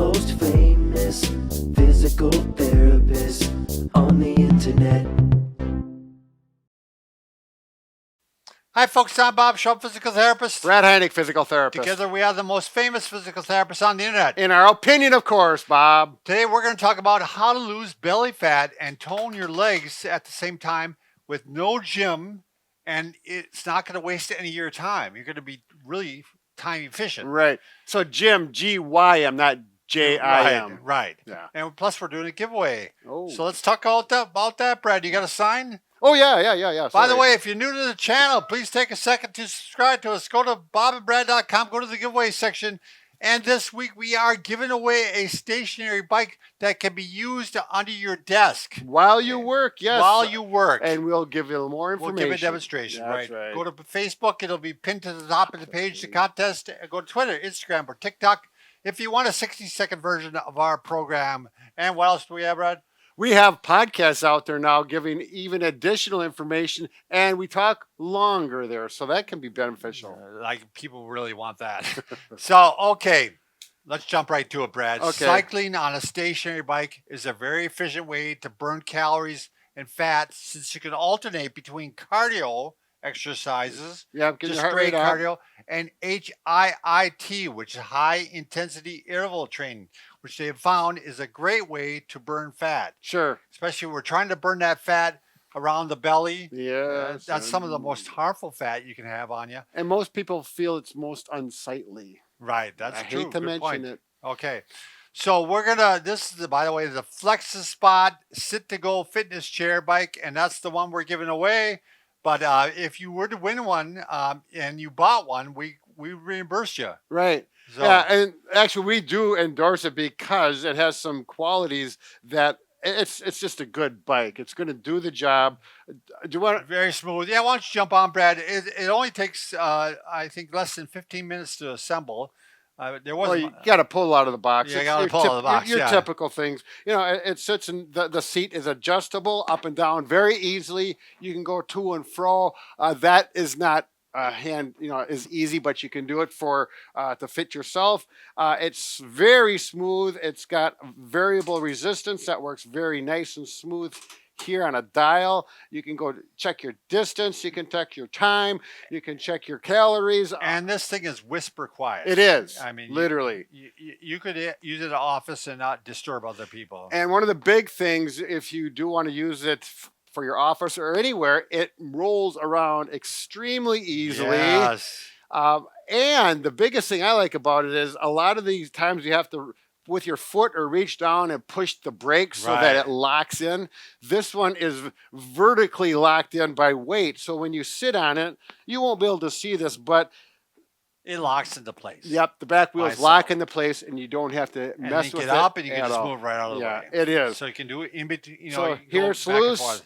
most famous physical therapist on the internet. Hi folks, I'm Bob Shaw, physical therapist. Brad Heineck, physical therapist. Together we are the most famous physical therapists on the internet. In our opinion, of course, Bob. Today we're going to talk about how to lose belly fat and tone your legs at the same time with no gym, and it's not going to waste any of your time. You're going to be really time efficient. Right. So Jim, G-Y-M, not J-I-M. Right. Yeah. And plus we're doing a giveaway. Oh. So let's talk about that, Brad. You got a sign? Oh, yeah. By the way, if you're new to the channel, please take a second to subscribe to us. Go to bobandbrad.com, go to the giveaway section. And this week we are giving away a stationary bike that can be used under your desk. While you work, yes. While you work. And we'll give you more information. We'll give a demonstration, That's right. Go to Facebook. It'll be pinned to the top of the page, the contest. Go to Twitter, Instagram, or TikTok if you want a 60-second version of our program. And what else do we have, Brad? We have podcasts out there now giving even additional information, and we talk longer there, so that can be beneficial. Like people really want that. So, okay, let's jump right to it, Brad. Okay. Cycling on a stationary bike is a very efficient way to burn calories and fat since you can alternate between cardio exercises, Yeah, just straight cardio, and HIIT, which is high intensity interval training, which they have found is a great way to burn fat. Sure. Especially when we're trying to burn that fat around the belly. Yeah. That's some of the most harmful fat you can have on you. And most people feel it's most unsightly. Right. That's I true. hate to Good mention point. it. Okay. So we're going to, this is, by the way, the FlexiSpot sit-to-go fitness chair bike, and that's the one we're giving away. But if you were to win one and you bought one, we reimburse you. Right. So, yeah, and actually we do endorse it because it has some qualities that it's just a good bike. It's going to do the job. Do you want very smooth. Yeah, why don't you jump on, Brad? It only takes, I think, less than 15 minutes to assemble. There was. Well, you got to pull out of the box. Yeah, you got to pull out of the box. Your typical things. You know, it sits in the seat is adjustable up and down very easily. You can go to and fro. That is not is easy, but you can do it for to fit yourself. It's very smooth. It's got variable resistance that works very nice and smooth. Here on a dial, you can go check your distance, you can check your time, you can check your calories. And this thing is whisper quiet. It is. I mean, literally. You could use it in the office and not disturb other people. And one of the big things, if you do want to use it for your office or anywhere, it rolls around extremely easily. Yes. And the biggest thing I like about it is a lot of these times you have to with your foot or reach down and push the brakes so that it locks in. This one is vertically locked in by weight. So when you sit on it, you won't be able to see this, but it locks into place. Yep, the back wheels lock into place, and you don't have to mess with it. And you get up, and you can just move right out of the way. Yeah, it is. So you can do it in between. You know, so here it's loose.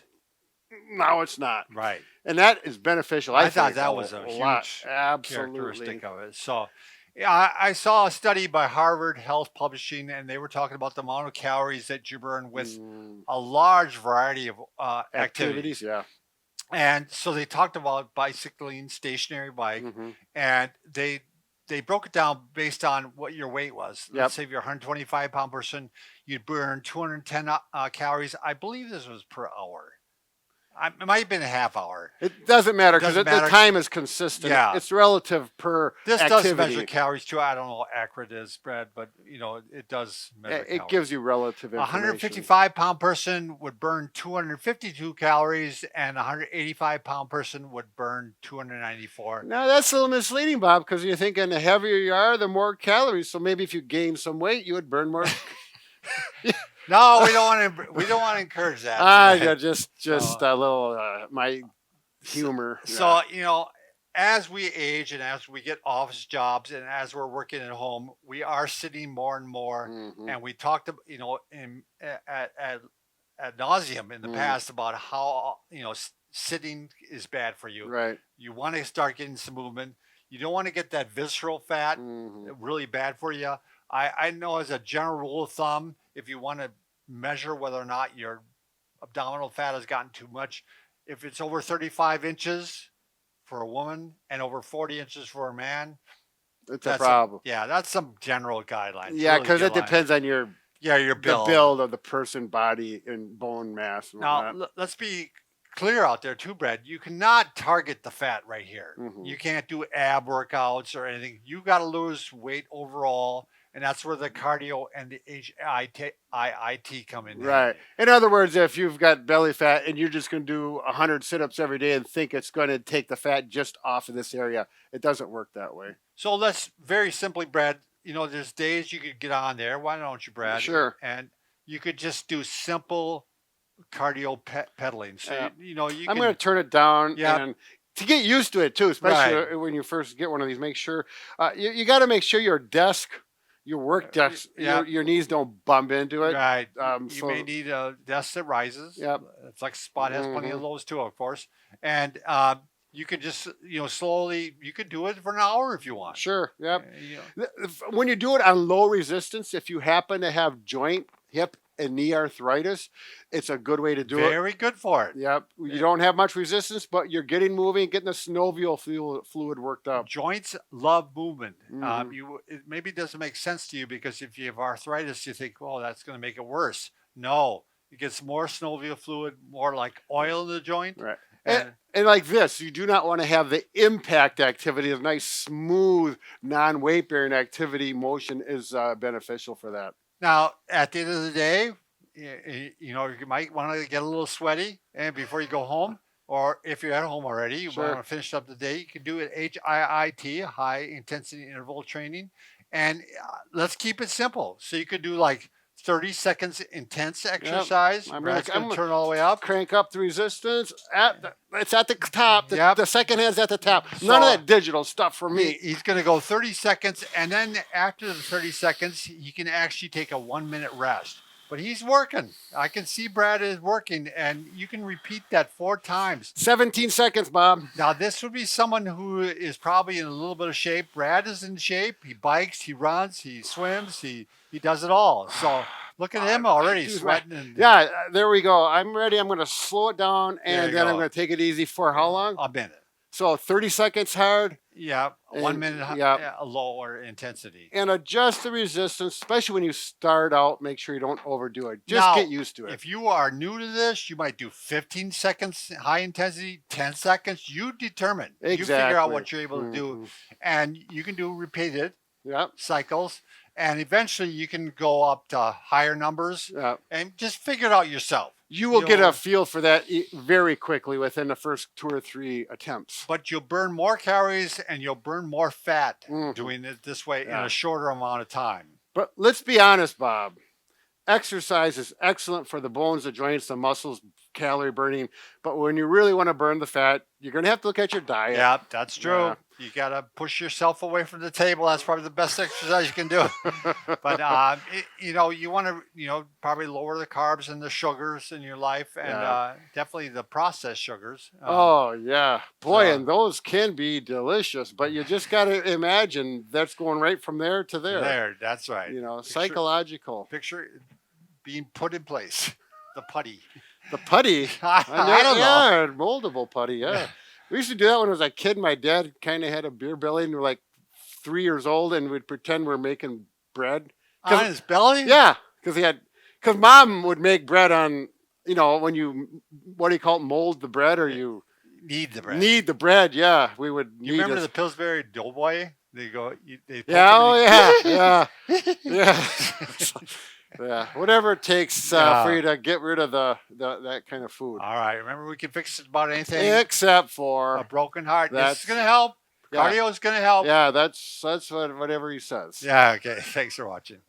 Now it's not. Right. And that is beneficial. I thought that was a huge characteristic of it. So. Yeah, I saw a study by Harvard Health Publishing, and they were talking about the amount of calories that you burn with a large variety of activities. Yeah. And so they talked about bicycling, stationary bike, and they broke it down based on what your weight was. Let's say if you're a 125-pound person, you'd burn 210 calories. I believe this was per hour. It might have been a half hour. It doesn't matter because the time is consistent. Yeah. It's relative per activity. Does measure calories too. I don't know how accurate it is, Brad, but it does measure calories. It gives you relative information. A 155-pound person would burn 252 calories, and a 185-pound person would burn 294. Now, that's a little misleading, Bob, because you're thinking the heavier you are, the more calories. So maybe if you gain some weight, you would burn more. No, we don't want to encourage that. Yeah, just a little my humor. So as we age and as we get office jobs and as we're working at home, we are sitting more and more. And we talked about ad nauseum in the past about how sitting is bad for you. Right. You want to start getting some movement. You don't want to get that visceral fat, really bad for you. I know as a general rule of thumb, if you want to measure whether or not your abdominal fat has gotten too much, if it's over 35 inches for a woman and over 40 inches for a man, It's a problem. That's some general guidelines. Yeah, really because good it depends on your your the build. build of the person, body, and bone mass. And Now, whatnot. let's be clear out there too, Brad. You cannot target the fat right here. Mhm. You can't do ab workouts or anything. You got to lose weight overall, and that's where the cardio and the HIIT come in. Right. handy. In other words, if you've got belly fat and you're just going to do 100 sit-ups every day and think it's going to take the fat just off of this area, it doesn't work that way. So let's very simply, Brad. There's days you could get on there. Why don't you, Brad? Sure. And you could just do simple cardio pedaling. So you I'm going to turn it down Yeah. and to get used to it too, especially when you first get one of these. Make sure you got to make sure your desk, your work desk, yeah. your knees don't bump into it. Right. You So may need a desk that rises. Yep. FlexiSpot has plenty of those too, of course. And you could just slowly. You could do it for an hour if you want. sure, yep. When you do it on low resistance, if you happen to have joint, hip, and knee arthritis, it's a good way to do it. Very good for it. Yep. You don't have much resistance, but you're getting moving, getting the synovial fluid worked up. Joints love movement. Mhm. It maybe doesn't make sense to you because if you have arthritis, you think, "Oh, that's going to make it worse." No, it gets more synovial fluid, more like oil in the joint. Right. And, And like this, you do not want to have the impact activity. A nice, smooth, non-weight bearing activity motion is beneficial for that. now, at the end of the day, you might want to get a little sweaty, and before you go home, or if you're at home already, you Sure. want to finish up the day. You can do it HIIT, high intensity interval training, and let's keep it simple. So you could do like 30 seconds intense exercise. I'm Brad's gonna- gonna turn all the way up. Crank up the resistance. It's at the top. Yep. The second hand's at the top. None So- of that digital stuff for me. He's going to go 30 seconds, and then after the 30 seconds, he can actually take a 1-minute rest. But he's working. I can see Brad is working, and you can repeat that 4 times. 17 seconds, Bob. Now, this would be someone who is probably in a little bit of shape. Brad is in shape. He bikes, he runs, he swims, he does it all. So look at him already Dude, sweating. And Yeah, there we go. I'm ready. I'm going to slow it down, There and you then I'm go. going to take it easy for how long? a minute. So 30 seconds hard, Yeah, 1 And- minute, yeah. a lower intensity. and adjust the resistance, especially when you start out. Make sure you don't overdo it. Just Now, get used to it. If you are new to this, you might do 15 seconds high intensity, 10 seconds. You determine. You figure out Exactly. what you're able to do. Mhm. And you can do repeated Yep. cycles. And eventually you can go up to higher numbers Yep. and just figure it out yourself. You will You'll- get a feel for that very quickly within the first 2 or 3 attempts. But you'll burn more calories and you'll burn more fat Mhm. doing it this way in Yeah. a shorter amount of time. But let's be honest, Bob. Exercise is excellent for the bones, the joints, the muscles, calorie burning. But when you really want to burn the fat, you're going to have to look at your diet. Yeah, that's true. Yeah. You got to push yourself away from the table. That's probably the best exercise you can do. But you want to probably lower the carbs and the sugars in your life, and Yeah. definitely the processed sugars. Oh, yeah. Boy, so- and those can be delicious, but you just got to imagine that's going right from there to there. there, that's right. Psychological. Picture being put in place. The putty. The putty. I don't know. Yeah, moldable putty, yeah. We used to do that when I was a kid. My dad kind of had a beer belly, and we were like 3 years old, and we'd pretend we're making bread. On his belly? Yeah, because mom would make bread on, when you, what do you call it, mold the bread, or you Need the bread. knead the bread. Yeah, we would You knead remember it. the Pillsbury Doughboy? They go. They poke Yeah, him oh in- yeah, yeah, yeah. Whatever it takes Yeah. for you to get rid of that kind of food, All right. Remember, we can fix just about anything. except A for broken heart. This That's- is going to help. yeah. Cardio is going to help. yeah. That's whatever he says. Yeah. Okay. Thanks for watching.